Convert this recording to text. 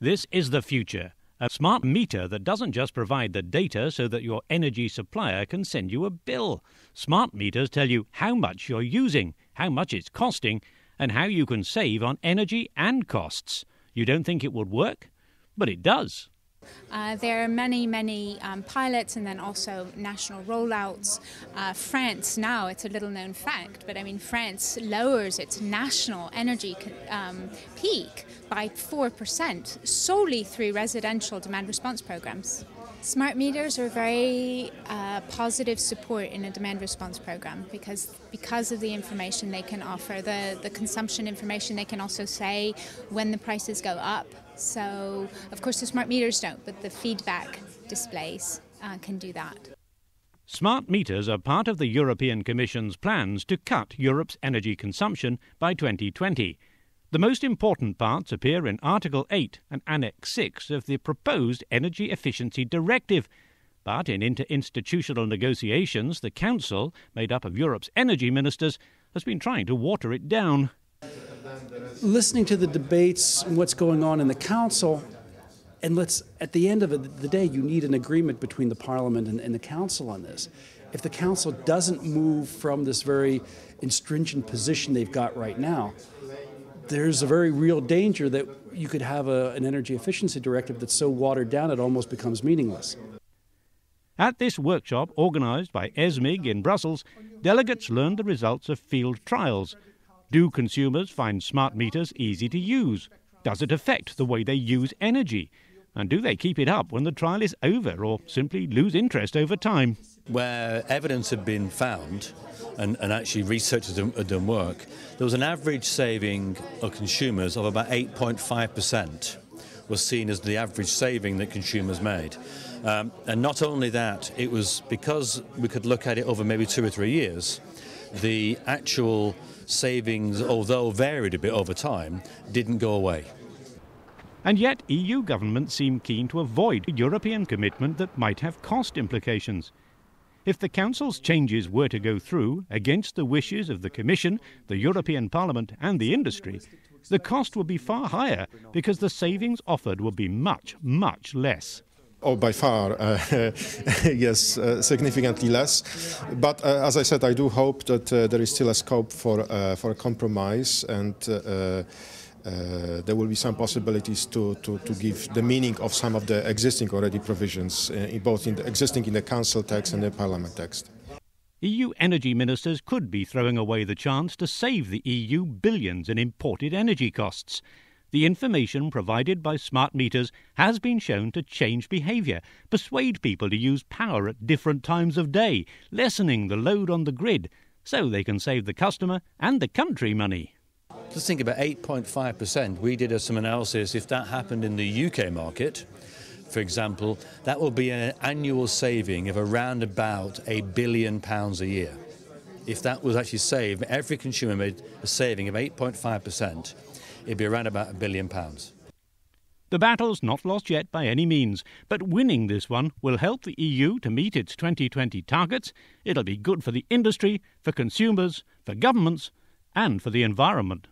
This is the future. A smart meter that doesn't just provide the data so that your energy supplier can send you a bill. Smart meters tell you how much you're using, how much it's costing, and how you can save on energy and costs. You don't think it would work? But it does. There are many pilots and then also national rollouts. France now, it's a little known fact, but France lowers its national energy peak by 4% solely through residential demand response programs. Smart meters are very positive support in a demand response program because of the information they can offer, the consumption information. They can also say when the prices go up. So, of course, the smart meters don't, but the feedback displays can do that. Smart meters are part of the European Commission's plans to cut Europe's energy consumption by 2020. The most important parts appear in Article 8 and Annex 6 of the proposed Energy Efficiency Directive. But in interinstitutional negotiations, the Council, made up of Europe's energy ministers, has been trying to water it down. Listening to the debates and what's going on in the Council, and at the end of the day, you need an agreement between the Parliament and the Council on this. If the Council doesn't move from this very stringent position they've got right now, there's a very real danger that you could have an energy efficiency directive that's so watered down it almost becomes meaningless. At this workshop organised by Esmig in Brussels, delegates learned the results of field trials. Do consumers find smart meters easy to use? Does it affect the way they use energy? And do they keep it up when the trial is over or simply lose interest over time? Where evidence had been found and actually researchers had done work, there was an average saving of consumers of about 8.5% was seen as the average saving that consumers made. And not only that, it was because we could look at it over maybe 2 or 3 years, the actual savings, although varied a bit over time, didn't go away. And yet EU governments seem keen to avoid a European commitment that might have cost implications. If the Council's changes were to go through, against the wishes of the Commission, the European Parliament and the industry, the cost would be far higher because the savings offered would be much, much less. Oh, by far, yes, significantly less. But as I said, I do hope that there is still a scope for a compromise, and there will be some possibilities to give the meaning of some of the existing already provisions, both in the Council text and the Parliament text. EU energy ministers could be throwing away the chance to save the EU billions in imported energy costs. The information provided by smart meters has been shown to change behaviour, persuade people to use power at different times of day, lessening the load on the grid, so they can save the customer and the country money. Just think about 8.5%. We did some analysis. If that happened in the UK market, for example, that will be an annual saving of around about £1 billion a year. If that was actually saved, every consumer made a saving of 8.5%. It'd be around about £1 billion. The battle's not lost yet by any means, but winning this one will help the EU to meet its 2020 targets. It'll be good for the industry, for consumers, for governments, and for the environment.